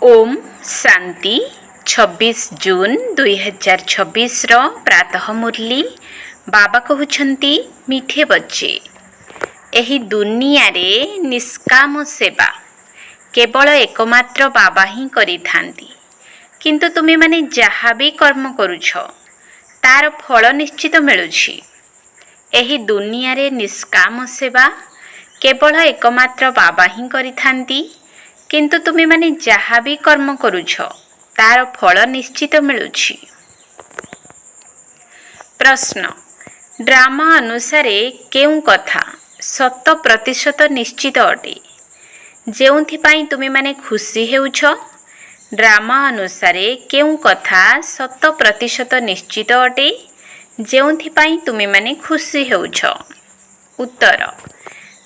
ओम शांति 26 जून 2026 प्रातः मुरली बाबा कहउछंती मीठे बच्चे एही दुनिया रे निष्काम सेवा केवल एकमात्र बाबा ही करि थांती। किंतु तुमे माने जहा भी कर्म करूछ तार फल निश्चित मिलुछि। एही दुनिया रे निष्काम सेवा केवल एकमात्र बाबा ही करि थांती। किंतु तुमे माने जहा भी कर्म करूछ तार फल निश्चित मिलुछि। प्रश्न, ड्रामा अनुसार केउ कथा 100% निश्चित अटे जेउथिपाई तुमे माने खुशी हेउछ? ड्रामा अनुसार केउ कथा 100% निश्चित अटे जेउथिपाई तुमे माने खुशी हेउछ? उत्तर,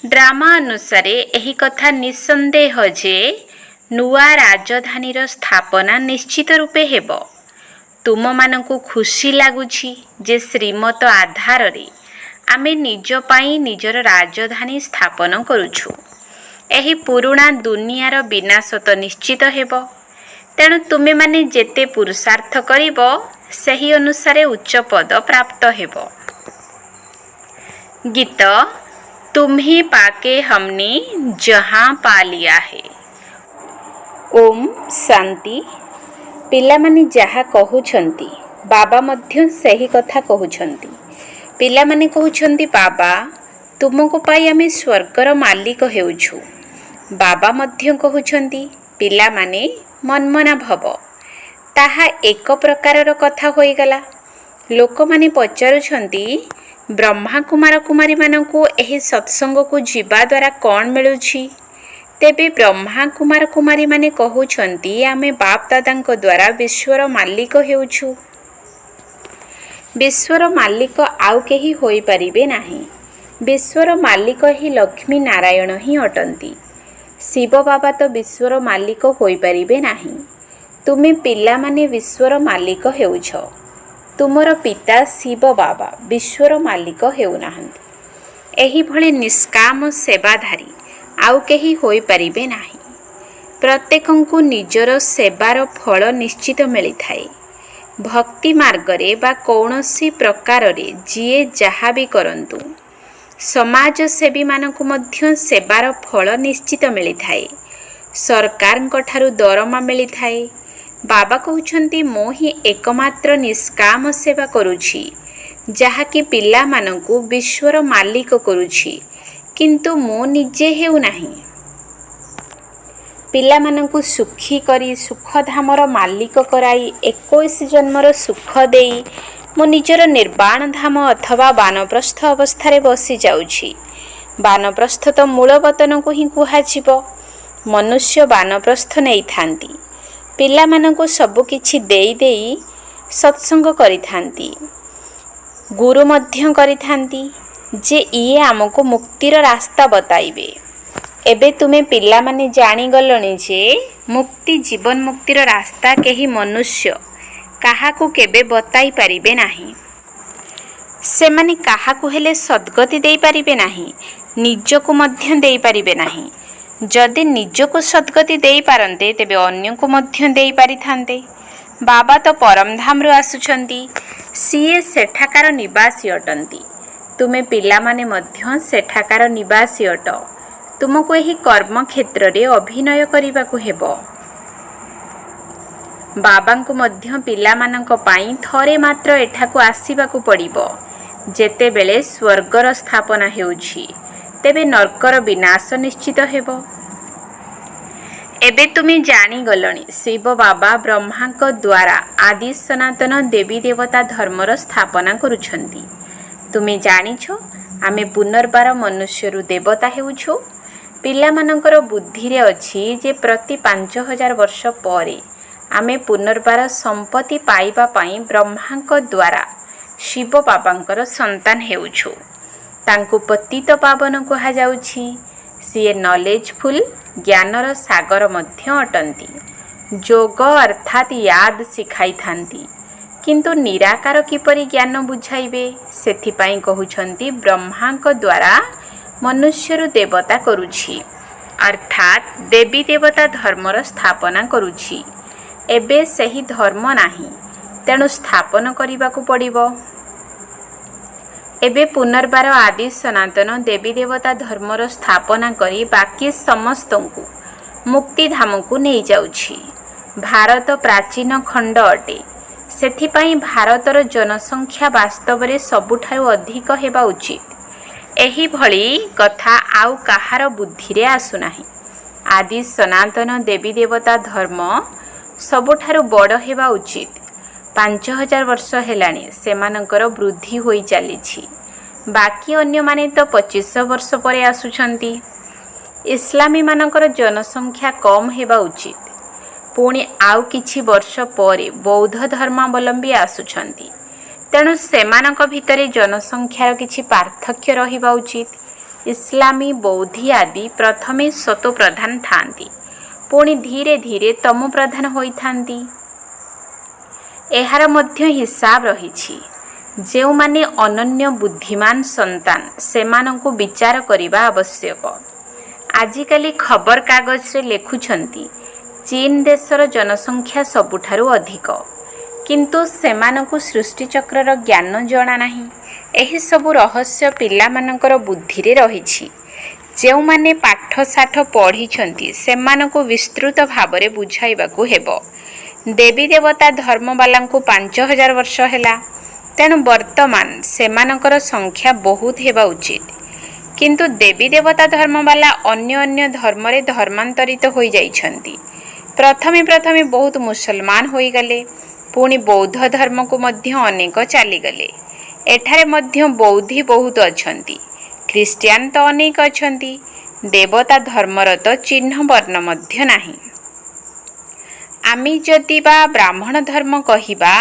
ड्रामा अनुसार एही कथा निसंदेह जे नुआ राजधानी स्थापना निश्चित रूपे हेबो। तुम मानकु खुशी लागुछि जे श्रीमत आधार रे आमे निज पाई निजर राजधानी स्थापन करूछु। एही पुराणा दुनियार विनाश तो निश्चित हेबो। तेणु तुमे माने जेते पुरुषार्थ करिबो सही अनुसार उच्च पद प्राप्त हेबो। गीत तुम्ही पाके हमने जहां पा लिया है। ओम शांति। पिला माने जहा कहउछंती बाबा मध्य सही कथा कहउछंती। पिला माने कहउछंती बाबा तुमको पाई आमे स्वर्गर मालिक हेउछु। बाबा मध्य कहउछंती पिला माने मनमना भव। ताहा एक प्रकारर कथा होई गला। लोक माने पचारुछंती ब्रह्मा कुमार कुमारी मानकु एही सत्संग को जीवा द्वारा कौन मिलुछि? तेबे ब्रह्मा कुमार कुमारी माने कहउछंती आमे बाप दादांको द्वारा विश्वर मालिक हेउछु। विश्वर मालिक आउ केही होई परिबे नाही। विश्वर मालिक ही लक्ष्मी नारायण ही अटंती। शिव बाबा तो विश्वर मालिक होई परिबे नाही। तुमे पिला माने विश्वर मालिक हेउछ। तुमर पिता शिव बाबा विश्वर मालिक हेउनाहंती। एही भले निष्काम सेवाधारी आउ केही होई परिबे नाही। प्रत्येकंकु निजर सेवार फल निश्चित मिली थाए। भक्ति मार्ग रे बा कौनसी प्रकार रे जिए जहा भी करंतु समाज सेवी मानकु मध्य सेवार फल निश्चित मिली थाए। सरकारंक ठारु दरमा मिली थाए। बाबा कहउछंती मो ही एकमात्र निष्काम सेवा करूछि जहा कि पिला मानकु विश्वर मालिक करूछि। किंतु मो निजे हेउ नाही। पिला मानकु सुखी करी सुख धामर मालिक कराई 21 जन्मर सुख देई मो निजर निर्वाण धाम अथवा वानप्रस्थ अवस्था बसी जाउछि। वानप्रस्थ तो मूल वतन को ही कुहाजिबो। मनुष्य वानप्रस्थ नहीं थांती। पिला मानकु सबु किछि देई देई सत्संग करि थांती। गुरु मध्य करि थांती जे इए आमको मुक्तिर रास्ता बताइबे। एबे तुमे पिला माने जानी गलणी जे मुक्ति जीवन मुक्तिर रास्ता केही मनुष्य काहाकू केबे बताई पारिबे नाही। से माने काहाकू हेले सद्गति देई पारिबे नाही, निजको मध्य देई पारिबे नाही। जदि निजको सद्गति देई पारंते तेबे अन्यको मध्य देई पारिथांते। बाबा तो परम धाम रु आसुछंती। सीए सेठाकार निवासी अटंती। तुमे पिला माने मध्य सेठाकार निवासी अट। तुमको एही कर्म क्षेत्र रे अभिनय करिबाकू हेबो। बाबांको मध्य पिला मानंको पाई थरे मात्र एठाकू आसीबाकू पड़िबो। जेते बेले स्वर्गर स्थापना हेउछि तेबे नरकर विनाश निश्चित हेबो। एबे तुमे जानी गलणी शिव बाबा ब्रह्मांको द्वारा आदि सनातन देवी देवता धर्मर स्थापना करुछंती। तुमे जानिछो आमे पुनर्बार मनुष्यरु देवता हेउछु। पिला मानकर बुद्धि रे अछि जे प्रति 5000 वर्ष परे आमे पुनर्बार संपत्ति पाइबा पाई ब्रह्मांको द्वारा शिव बाबांकर संतान हेउछु। तांकु पतित पावन कहा जाउछि। सीए नॉलेजफुल ज्ञानर सागर मध्य अटंती। जोग अर्थात याद सिखाई थांती। किंतु निराकार किपरि ज्ञान बुझाइबे सेथिपाई कहउछंती ब्रह्मांक द्वारा मनुष्यरु देवता करुछि। अर्थात देवी देवता धर्मर स्थापना करुछि। एबे सही धर्म नाही, तेणु स्थापन करने पड़िबो। एबे पुनर्बार आदि सनातन देवी देवता धर्मर स्थापना करी बाकी समस्तଙ୍କୁ मुक्तिधाम को नहीं जाउछि। भारत प्राचीन खंड अटे, सेथिपाई भारतर जनसंख्या वास्तव में सबुठारु अधिक हेबा उचित। एही भली कथा आउ काहार बुद्धि रे आसुनाही। आदि सनातन देवी देवता धर्म सबुठारु बड़ हेबा उचित। 5000 वर्ष हेलाणी सेमानकर वृद्धि होई चलीछि। बाकी अन्य माने तो 2500 वर्ष परे आसुछंती। इस्लामी मानकर जनसंख्या कम हेबा उचित। पुणी आउ किछि वर्ष परे बौद्ध धर्मावलंबी आसुछंती, तेणु सेमानक भितरे जनसंख्यार किछि पार्थक्य रहिबा उचित। इस्लामी बौद्धी आदि प्रथमे सतो प्रधान थांती, पुणी धीरे धीरे तमो प्रधान होई थांती। एहार मध्य हिसाब रहिछि। जेउ माने अनन्य बुद्धिमान संतान सेमानंकु विचार करिबा आवश्यक। आजिकाली खबर कागज रे लेखुछंती चीन देशर जनसंख्या सबुठारु अधिक, किंतु सेमानंकु सृष्टिचक्रर ज्ञान जणा नाही। एही सबु रहस्य पिलामानंकर बुद्धि रे रहिछि। जेउ माने पाठ साठ पढ़िछंती सेमानंकु विस्तृत भाबरे बुझाइबाकु हेबो। देवी देवता धर्मवालांकु 5000 वर्ष हेला, तेणु वर्तमान सेमानंकर संख्या बहुत हेबा उचित। किंतु देवी देवता धर्मवाला अन्य अन्य धर्म रे धर्मांतरित होई जाइछंती। प्रथमे प्रथमे बहुत मुसलमान होई गले, पुणी बौद्ध धर्म को मध्य अनेक चली गले। एठारे मध्य बौद्धी बहुत अछंती, ख्रिस्टियान तो अनेक अछंती। देवता धर्मर तो चिन्ह वर्ण मध्य नाही। आमी जदि बा ब्राह्मण धर्म कहिबा,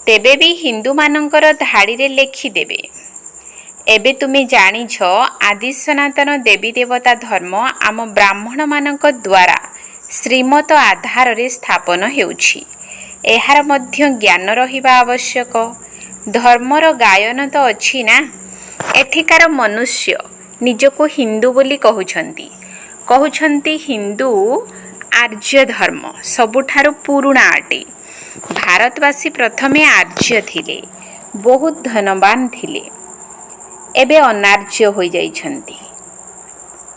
तेबे भी हिंदू मानकर धाड़ी रे लेखि देबे। एबे तुमे जानिछ आदि सनातन देवी देवता धर्म आम ब्राह्मण मानक द्वारा श्रीमत आधार रे स्थापन हेउछि। एहार मध्य ज्ञान रहिबा आवश्यक। धर्मर गायन तो अछि ना। एठिकार मनुष्य निजको हिंदू बोली कहउछंती हिंदू आर्य धर्म सबुठारु पुरुणा अटे। भारतवासी प्रथमे आर्य थिले, बहुत धनवान थिले, एबे अनार्य होई जाइछंती।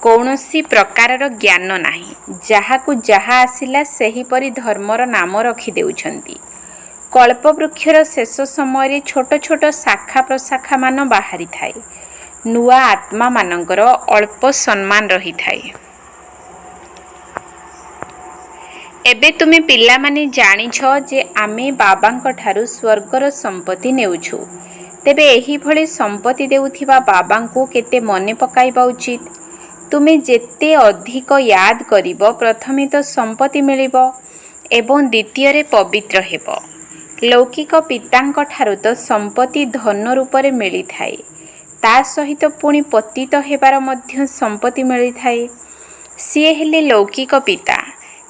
कौनसी प्रकारर ज्ञान नाही। जहाकु जहा आसिला सेही परि धर्मर नाम रखि देउछंती। कल्पवृक्षर शेष समय छोट छोट शाखा प्रशाखा मान बाहरी थाए। नुआ आत्मा मानकर अल्प सम्मान रही थाए। एबे तुमे पिला माने जानिछ जे आमे बाबांक ठारू स्वर्गर संपत्ति नेउछु। तेबे एही भली संपत्ति देउथिबा बाबांकु केते मने पकाइबा उचित। तुमे जेते अधिक याद करिबो प्रथमे तो संपत्ति मिलिबो एवं द्वितीय रे पवित्र हेबो। लौकिक पितांक ठारू तो संपत्ति धन रूप रे मिली थाए, ता सहित पुणी पतित हेबार मध्य संपत्ति मिली थाए। सिए हेले लौकिक पिता,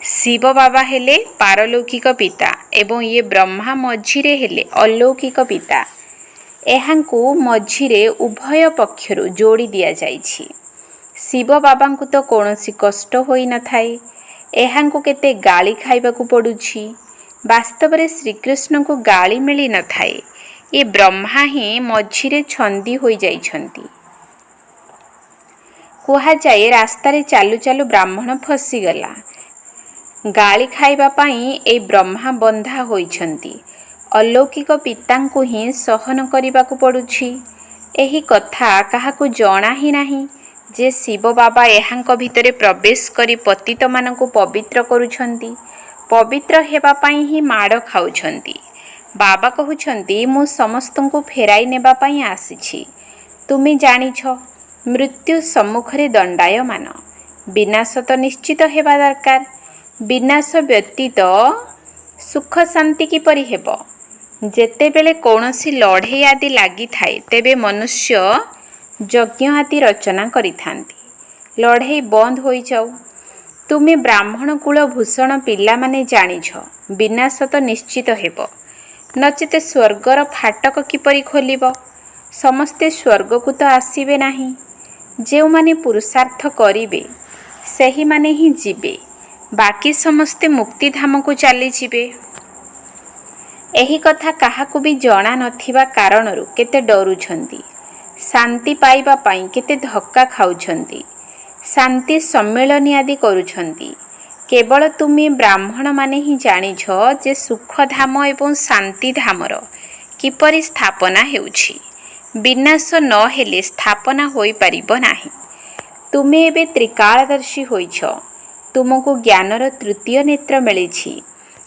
शिव बाबा हेले पारलौकिक पिता एवं ये ब्रह्मा मझिरे हेले अलौकिक पिता। एहांकु मझिरे उभय पक्षरु जोड़ी दिया जाइछि। शिव बाबांकु तो कौनसी कष्ट होई न थाए। एहांकु केते गाली खाइबाकु पडुछि। वास्तव रे श्रीकृष्ण को गाली मिली न थाए। ये ब्रह्मा ही मझिरे छंदी होई जाइछंती। कुहा जाए रास्ता रे चालू चालू ब्राह्मण फसी गला। गाली खाइबा पाई ए ब्रह्मा बंधा होइछंती। अलौकिक पितांकु ही सहन करिबाकु पडुछि। एही कथा काहाकु जणा ही नाही जे शिव बाबा एहांक भितरे प्रवेश करी पतित मानकु पवित्र करुछंती। पवित्र हेबा पाई ही माड़ खाउछंती। बाबा कहुछंती मु समस्तंकु फेराई नेबा पाई आसीछि। तुमी जानिछ मृत्यु सम्मुखरे दंडायमान। विनाश तो निश्चित हेबा दरकार। विनाश व्यतीत सुख शांति किपरि हेबो। जेतेबेले कौनसी लड़े आदि लागि थाए तेबे मनुष्य यज्ञ आदि रचना करिथांती। लड़े बंद होई जाऊ। तुमे ब्राह्मण कुल भूषण पिला माने जानिछ विनाश तो निश्चित हेबो। नचेते स्वर्गर फाटक किपरि खोलिबो। समस्ते स्वर्ग को तो आसीबे नाही। जेउ माने पुरुषार्थ करिबे ସେହିମାନେ ହିଁ ଯିବେ, ବାକି ସମସ୍ତେ ମୁକ୍ତିଧାମକୁ ଚାଲିଯିବେ। ଏହି କଥା କାହାକୁ ବି ଜଣା ନଥିବା କାରଣରୁ କେତେ ଡରୁଛନ୍ତି, ଶାନ୍ତି ପାଇବା ପାଇଁ କେତେ ଧକ୍କା ଖାଉଛନ୍ତି, ଶାନ୍ତି ସମ୍ମିଳନୀ ଆଦି କରୁଛନ୍ତି। କେବଳ ତୁମେ ବ୍ରାହ୍ମଣମାନେ ହିଁ ଜାଣିଛ ଯେ ସୁଖଧାମ ଏବଂ ଶାନ୍ତିଧାମର କିପରି ସ୍ଥାପନା ହେଉଛି। ବିନାଶ ନ ହେଲେ ସ୍ଥାପନା ହୋଇପାରିବ ନାହିଁ। ତୁମେ ଏବେ ତ୍ରିକାଳଦର୍ଶୀ ହୋଇଛ, ତୁମକୁ ଜ୍ଞାନର ତୃତୀୟ ନେତ୍ର ମିଳିଛି।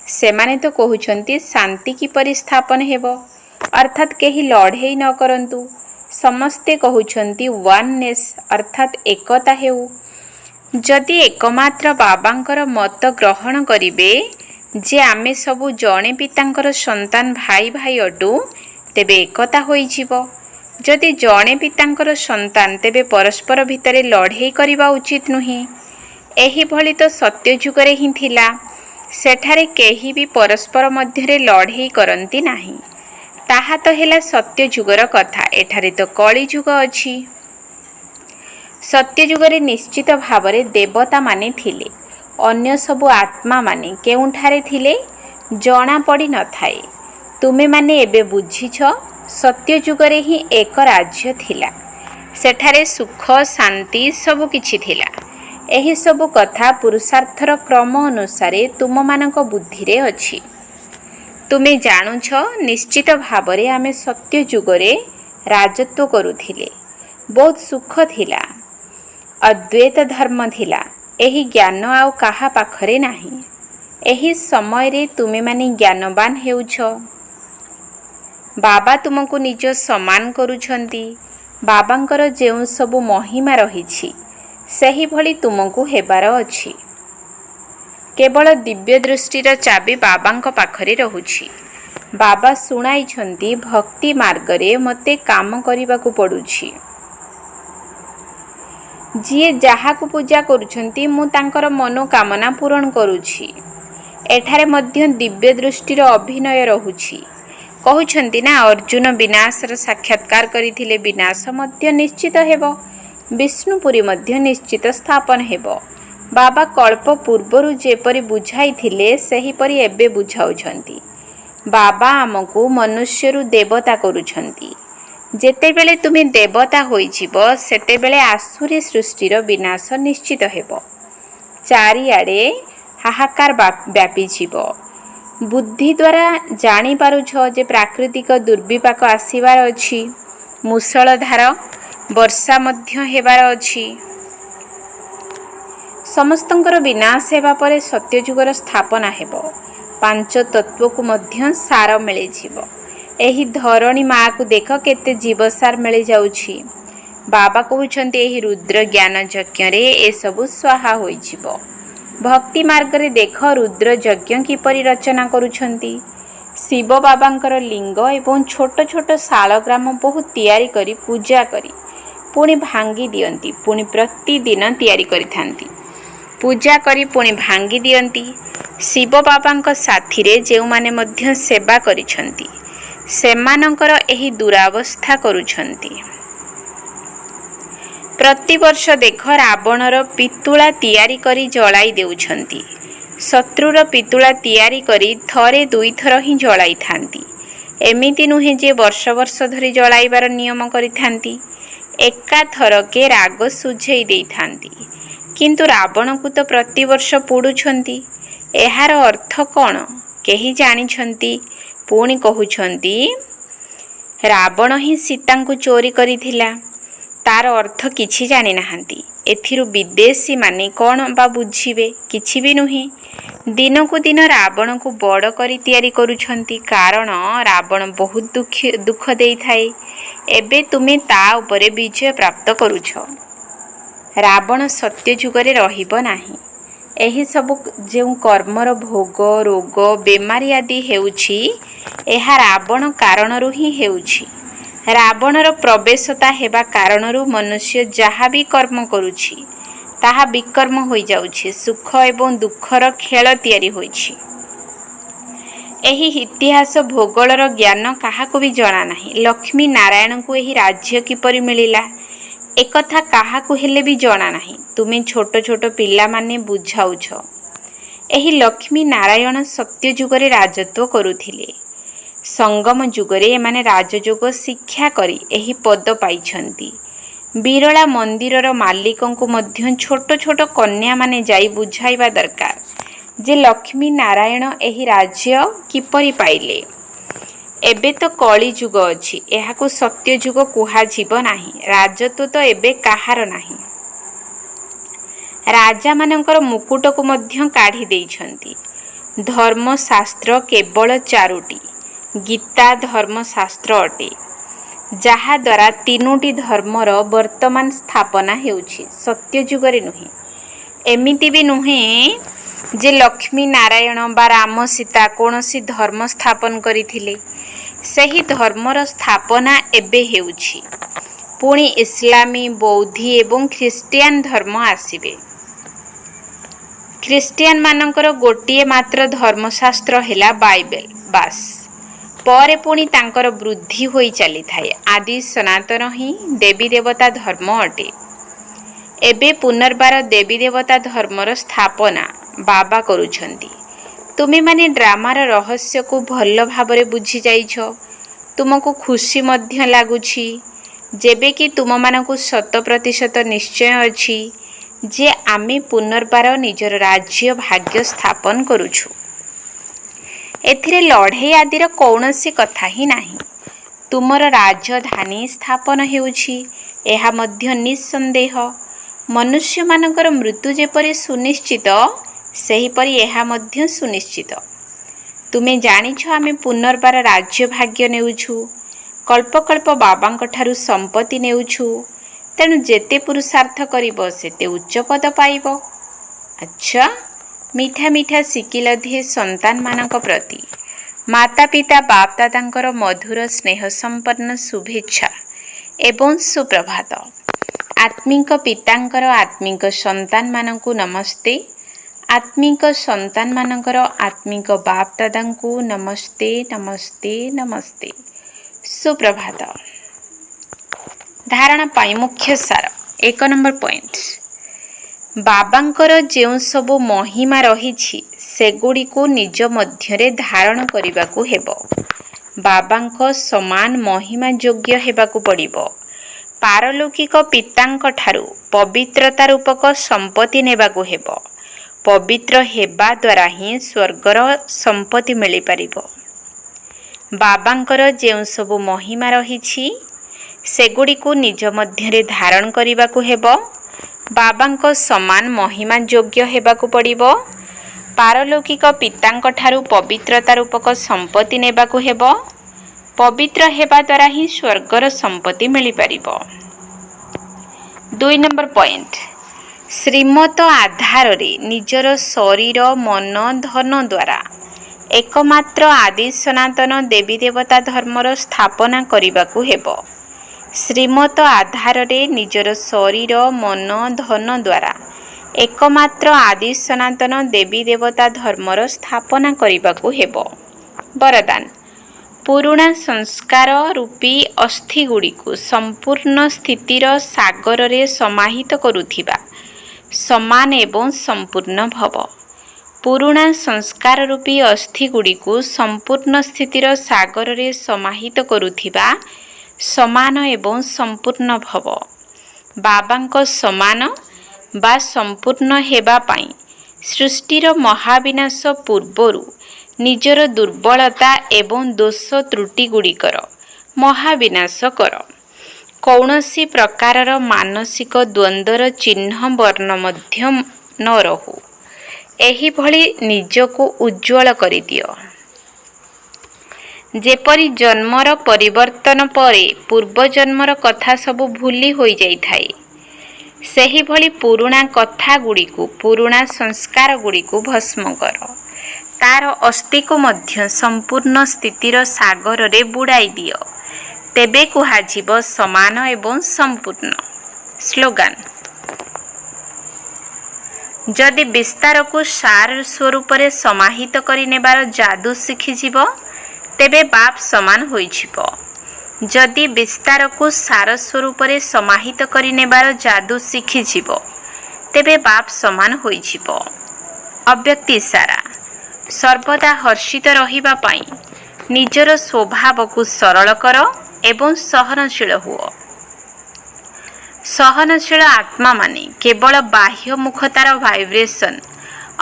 ସେମାନେ ତ କହୁଛନ୍ତି ଶାନ୍ତି କିପରି ସ୍ଥାପନ ହେବ, ଅର୍ଥାତ୍ କେହି ଲଢ଼େଇ ନ କରନ୍ତୁ। ସମସ୍ତେ କହୁଛନ୍ତି ୱାନନେସ୍ ଅର୍ଥାତ୍ ଏକତା ହେଉ। ଯଦି ଏକମାତ୍ର ବାବାଙ୍କର ମତ ଗ୍ରହଣ କରିବେ ଯେ ଆମେ ସବୁ ଜଣେ ପିତାଙ୍କର ସନ୍ତାନ ଭାଇ ଭାଇ ଅଟୁ, ତେବେ ଏକତା ହୋଇଯିବ। ଯଦି ଜଣେ ପିତାଙ୍କର ସନ୍ତାନ, ତେବେ ପରସ୍ପର ଭିତରେ ଲଢ଼େଇ କରିବା ଉଚିତ ନୁହେଁ। ଏହିଭଳି ତ ସତ୍ୟଯୁଗରେ ହିଁ ଥିଲା। ସେଠାରେ କେହି ବି ପରସ୍ପର ମଧ୍ୟରେ ଲଢ଼େଇ କରନ୍ତି ନାହିଁ। ତାହା ତ ହେଲା ସତ୍ୟଯୁଗର କଥା। ଏଠାରେ ତ କଳିଯୁଗ ଅଛି। ସତ୍ୟଯୁଗରେ ନିଶ୍ଚିତ ଭାବରେ ଦେବତାମାନେ ଥିଲେ। ଅନ୍ୟ ସବୁ ଆତ୍ମାମାନେ କେଉଁଠାରେ ଥିଲେ ଜଣାପଡ଼ି ନଥାଏ। ତୁମେମାନେ ଏବେ ବୁଝିଛ, ସତ୍ୟଯୁଗରେ ହିଁ ଏକ ରାଜ୍ୟ ଥିଲା। ସେଠାରେ ସୁଖ ଶାନ୍ତି ସବୁ କିଛି ଥିଲା। ଏହି ସବୁ କଥା ପୁରୁଷାର୍ଥର କ୍ରମ ଅନୁସାରେ ତୁମମାନଙ୍କ ବୁଦ୍ଧିରେ ଅଛି। ତୁମେ ଜାଣୁଛ, ନିଶ୍ଚିତ ଭାବରେ ଆମେ ସତ୍ୟଯୁଗରେ ରାଜତ୍ୱ କରୁଥିଲେ। ବହୁତ ସୁଖ ଥିଲା, ଅଦ୍ୱୈତ ଧର୍ମ ଥିଲା। ଏହି ଜ୍ଞାନ ଆଉ କାହା ପାଖରେ ନାହିଁ। ଏହି ସମୟରେ ତୁମେମାନେ ଜ୍ଞାନବାନ ହେଉଛ। ବାବା ତୁମକୁ ନିଜ ସମାନ କରୁଛନ୍ତି। ବାବାଙ୍କର ଯେଉଁ ସବୁ ମହିମା ରହିଛି, ସେହିଭଳି ତୁମକୁ ହେବାର ଅଛି। କେବଳ ଦିବ୍ୟ ଦୃଷ୍ଟିର ଚାବି ବାବାଙ୍କ ପାଖରେ ରହୁଛି। ବାବା ଶୁଣାଇଛନ୍ତି, ଭକ୍ତି ମାର୍ଗରେ ମୋତେ କାମ କରିବାକୁ ପଡ଼ୁଛି। ଯିଏ ଯାହାକୁ ପୂଜା କରୁଛନ୍ତି, ମୁଁ ତାଙ୍କର ମନୋକାମନା ପୂରଣ କରୁଛି। ଏଠାରେ ମଧ୍ୟ ଦିବ୍ୟ ଦୃଷ୍ଟିର ଅଭିନୟ ରହୁଛି। କହୁଛନ୍ତି ନା, ଅର୍ଜୁନ ବିନାଶର ସାକ୍ଷାତକାର କରିଥିଲେ, ବିନାଶ ମଧ୍ୟ ନିଶ୍ଚିତ ହେବ। ବିଷ୍ଣୁପୁରୀ ମଧ୍ୟ ନିଶ୍ଚିତ ସ୍ଥାପନ ହେବ। ବାବା କଳ୍ପ ପୂର୍ବରୁ ଯେପରି ବୁଝାଇଥିଲେ, ସେହିପରି ଏବେ ବୁଝାଉଛନ୍ତି। ବାବା ଆମକୁ ମନୁଷ୍ୟରୁ ଦେବତା କରୁଛନ୍ତି। ଯେତେବେଳେ ତୁମେ ଦେବତା ହୋଇଯିବ, ସେତେବେଳେ ଆସୁରୀ ସୃଷ୍ଟିର ବିନାଶ ନିଶ୍ଚିତ ହେବ। ଚାରିଆଡ଼େ ହାହାକାର ବ୍ୟାପିଯିବ। ବୁଦ୍ଧି ଦ୍ୱାରା ଜାଣିପାରୁଛ ଯେ ପ୍ରାକୃତିକ ଦୁର୍ବିପାକ ଆସିବାର ଅଛି। ମୂଷଳଧାର ବର୍ଷା ମଧ୍ୟ ହେବାର ଅଛି। ସମସ୍ତଙ୍କର ବିନାଶ ହେବା ପରେ ସତ୍ୟଯୁଗର ସ୍ଥାପନା ହେବ। ପାଞ୍ଚ ତତ୍ତ୍ୱକୁ ମଧ୍ୟ ସାର ମିଳିଯିବ। ଏହି ଧରଣୀ ମାଆକୁ ଦେଖ, କେତେ ଜୀବସାର ମିଳିଯାଉଛି। ବାବା କହୁଛନ୍ତି, ଏହି ରୁଦ୍ର ଜ୍ଞାନ ଯଜ୍ଞରେ ଏସବୁ ସ୍ୱାହା ହୋଇଯିବ। ଭକ୍ତି ମାର୍ଗରେ ଦେଖ, ରୁଦ୍ର ଯଜ୍ଞ କିପରି ରଚନା କରୁଛନ୍ତି। ଶିବ ବାବାଙ୍କର ଲିଙ୍ଗ ଏବଂ ଛୋଟ ଛୋଟ ଶାଳଗ୍ରାମ ବହୁତ ତିଆରି କରି ପୂଜା କରି ପୁଣି ଭାଙ୍ଗି ଦିଅନ୍ତି। ପୁଣି ପ୍ରତିଦିନ ତିଆରି କରିଥାନ୍ତି, ପୂଜା କରି ପୁଣି ଭାଙ୍ଗି ଦିଅନ୍ତି। ଶିବ ବାବାଙ୍କ ସାଥିରେ ଯେଉଁମାନେ ମଧ୍ୟ ସେବା କରିଛନ୍ତି, ସେମାନଙ୍କର ଏହି ଦୁରାବସ୍ଥା କରୁଛନ୍ତି। ପ୍ରତିବର୍ଷ ଦେଖ, ରାବଣର ପିତୁଳା ତିଆରି କରି ଜଳାଇ ଦେଉଛନ୍ତି। ଶତ୍ରୁର ପିତୁଳା ତିଆରି କରି ଥରେ ଦୁଇଥର ହିଁ ଜଳାଇଥାନ୍ତି। ଏମିତି ନୁହେଁ ଯେ ବର୍ଷ ବର୍ଷ ଧରି ଜଳାଇବାର ନିୟମ କରିଥାନ୍ତି। ଏକାଥରକେ ରାଗ ସୁଝେଇ ଦେଇଥାନ୍ତି। କିନ୍ତୁ ରାବଣକୁ ତ ପ୍ରତିବର୍ଷ ପୋଡ଼ୁଛନ୍ତି। ଏହାର ଅର୍ଥ କ'ଣ କେହି ଜାଣିଛନ୍ତି? ପୁଣି କହୁଛନ୍ତି, ରାବଣ ହିଁ ସୀତାଙ୍କୁ ଚୋରି କରିଥିଲା। ତାର ଅର୍ଥ କିଛି ଜାଣିନାହାନ୍ତି। ଏଥିରୁ ବିଦେଶୀମାନେ କ'ଣ ବା ବୁଝିବେ? କିଛି ବି ନୁହେଁ। ଦିନକୁ ଦିନ ରାବଣକୁ ବଡ଼ କରି ତିଆରି କରୁଛନ୍ତି, କାରଣ ରାବଣ ବହୁତ ଦୁଃଖ ଦେଇଥାଏ। ଏବେ ତୁମେ ତା ଉପରେ ବିଜୟ ପ୍ରାପ୍ତ କରୁଛ। ରାବଣ ସତ୍ୟଯୁଗରେ ରହିବ ନାହିଁ। ଏହି ସବୁ ଯେଉଁ କର୍ମର ଭୋଗ, ରୋଗ, ବେମାରୀ ଆଦି ହେଉଛି, ଏହା ରାବଣ କାରଣରୁ ହିଁ ହେଉଛି। ରାବଣର ପ୍ରବେଶତା ହେବା କାରଣରୁ ମନୁଷ୍ୟ ଯାହା ବି କର୍ମ କରୁଛି, ତାହା ବିକର୍ମ ହୋଇଯାଉଛି। ସୁଖ ଏବଂ ଦୁଃଖର ଖେଳ ତିଆରି ହୋଇଛି। ଏହି ଇତିହାସ ଭୂଗୋଳର ଜ୍ଞାନ କାହାକୁ ବି ଜଣା ନାହିଁ। ଲକ୍ଷ୍ମୀ ନାରାୟଣଙ୍କୁ ଏହି ରାଜ୍ୟ କିପରି ମିଳିଲା, एकथा काहाकु हेले भी जଣା ନାହିଁ। तुमे छोट छोट पिला माने बुझाउछ। एही लक्ष्मी नारायण सत्य जुगरे राजत्व करुथिले। संगम जुगरे एमाने राजयोग शिक्षा करी एही पद पाइछंती। बिरला मंदिरर मालिकंकु मध्य छोट छोट कन्या माने जाई बुझाइबा दरकार जे लक्ष्मी नारायण एही राज्य किपरि पाइले। एबे तो कली जुग अछि, एहाकु सत्य जुग कुहाजिब नाही। राजत्व तो एबे काहार नाही। राजा मानकर मुकुट को मध्य काढ़ी देइछंती। धर्मशास्त्र केवल चारोटी। गीता धर्मशास्त्र अटे, जहा द्वारा तीनोटी धर्मर वर्तमान स्थापना हेउछि, सत्य जुगरे नुहे। एमिति भी नुहे जे लक्ष्मी नारायण बा राम सीता कोनोसी धर्म स्थापन करिथिले। सही धर्मर स्थापना एबे हेउछि। पुणी इस्लामी, बौद्धी एवं ख्रीस्टियान धर्म आसिबे। ख्रीस्टियान मानकर गोटिए मात्र धर्मशास्त्र हेला बाइबल बास। परे पुणी तांकर वृद्धि होई चली थाए। आदि सनातन ही देवी देवता धर्म अटे। एबे पुनर्बार देवी देवता धर्मर स्थापना बाबा करुछंती। तुमे माने ड्रामार रहस्य को भल भाबरे बुझी जाइछ। तुमको खुशी मध्य लागुछि जेबे कि तुम मानकु 100% निश्चय अछि जे आमे पुनर्बार निजर राज्य भाग्य स्थापन करुछु। एथिरे लड़ाई आदिर कौनसी कथा ही नाही। तुमर राजधानी स्थापन हेउछि, एहा मध्य निसंदेह। मनुष्य मानकर मृत्यु जेपरि सुनिश्चित, सेहीपरि एहा मध्य सुनिश्चित। तुमे जानिछ आमे पुनर्बार राज्य भाग्य नेउछु। कल्प कल्प बाबांक ठारु संपत्ति नेउछु। तेणु जेते पुरुषार्थ करिब सेते उच्च पद पाइब। अच्छा, मीठा मीठा सिकिल दिए संतान मानक प्रति माता पिता बाप दादांकर मधुर स्नेह संपन्न शुभेच्छा एवं सुप्रभात। आत्मिक पितांकर आत्मिक संतान मानकु नमस्ते। आत्मिक संतान मानकर आत्मिक बाप दादांकु नमस्ते नमस्ते नमस्ते। सुप्रभात। धारणा पाई मुख्य सार 1 नंबर पॉइंट। बाबांकर जेउ सबु महिमा रहिछि सेगुडी को निज मध्यरे धारण करिबाकू हेबो। बाबांक समान महिमा योग्य हेबाकू पड़िबो। पारलौकिक पितांक ठारु पवित्रता रूपक संपत्ति नेबाकू हेबो। पवित्र हेबा द्वारा ही स्वर्गर संपत्ति मिली पारिबो। बाबांकर जेउ सबु महिमा रहिछि सेगुडी को निज मध्यरे धारण करिबाकू हेबो। बाबांक समान महिमा योग्य हेबाकू पड़िबो। पारलौकिक पितांक ठारु पवित्रता रूपक संपत्ति नेबाकू हेबो। पवित्र हेबा द्वारा ही स्वर्गर संपत्ति मिली पारिबो। 2 नंबर पॉइंट। श्रीमत आधार रे निजर शरीर मन धन द्वारा एकमात्र आदि सनातन देवी देवता धर्मर स्थापना करिबाकू हेबो। श्रीमत आधार रे निजर शरीर मन धन द्वारा एकमात्र आदि सनातन देवी देवता धर्मर स्थापना करिबाकू हेबो। वरदान। पुरुणा संस्कार रूपी अस्थि गुड़ी को संपूर्ण स्थितिर सागर रे समाहित करुथिबा समान एवं संपूर्ण भव। पुरुणा संस्कार रूपी अस्थि गुड़ी को संपूर्ण स्थितिर सागर रे समाहित करुथिबा समान एवं संपूर्ण भव। बाबांक समान बा संपूर्ण हेबा पाई सृष्टिर महाविनाश पूर्वरु निजर दुर्बलता एवं दोष त्रुटि गुड़िकर महाविनाश कर। कौनसी प्रकारर मानसिक द्वंद्वर चिन्ह वर्ण मध्य न रहु। एही भली निजको उज्ज्वल करि दियो। जेपरि जन्मर परिवर्तन परे पूर्व जन्मर कथा सबु भूली होई जाई थाए, सेही भली पुरुणा कथा गुड़ी को पुरुणा संस्कार गुड़ी को भस्म कर। तार अस्थि को मध्य संपूर्ण स्थितिर सागर रे बुड़ाई दियो। तेबे कुहाजिब समान एवं संपूर्ण। स्लोगान। जदि विस्तार को सार स्वरूप रे समाहित करि नेबार जादू शिखिजिब तेबे बाप समान होइजिब। ଯଦି ବିସ୍ତାରକୁ ସାର ସ୍ୱରୂପରେ ସମାହିତ କରି ନେବାର ଯାଦୁ ଶିଖିଯିବ ତେବେ ବାପ ସମାନ ହୋଇଯିବ। ଅବ୍ୟକ୍ତି ସାରା ସର୍ବଦା ହର୍ଷିତ ରହିବା ପାଇଁ ନିଜର ସ୍ୱଭାବକୁ ସରଳ କର ଏବଂ ସହନଶୀଳ ହୁଅ। ସହନଶୀଳ ଆତ୍ମାମାନେ କେବଳ ବାହ୍ୟମୁଖତାର ଭାଇବ୍ରେସନ୍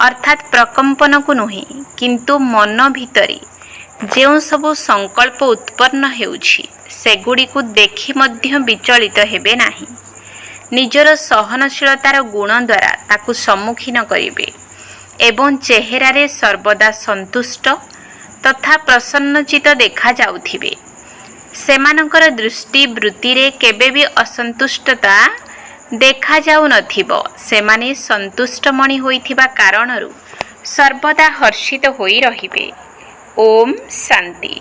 ଅର୍ଥାତ୍ ପ୍ରକମ୍ପନକୁ ନୁହେଁ କିନ୍ତୁ ମନ ଭିତରେ ଯେଉଁ ସବୁ ସଂକଳ୍ପ ଉତ୍ପନ୍ନ ହେଉଛି ସେଗୁଡ଼ିକୁ ଦେଖି ମଧ୍ୟ ବିଚଳିତ ହେବେ ନାହିଁ। ନିଜର ସହନଶୀଳତାର ଗୁଣ ଦ୍ୱାରା ତାକୁ ସମ୍ମୁଖୀନ କରିବେ ଏବଂ ଚେହେରାରେ ସର୍ବଦା ସନ୍ତୁଷ୍ଟ ତଥା ପ୍ରସନ୍ନଚିତ ଦେଖାଯାଉଥିବେ। ସେମାନଙ୍କର ଦୃଷ୍ଟି ବୃତ୍ତିରେ କେବେ ବି ଅସନ୍ତୁଷ୍ଟତା ଦେଖାଯାଉନଥିବ। ସେମାନେ ସନ୍ତୁଷ୍ଟମଣି ହୋଇଥିବା କାରଣରୁ ସର୍ବଦା ହର୍ଷିତ ହୋଇ ରହିବେ। ଓମ୍ ଶାନ୍ତି।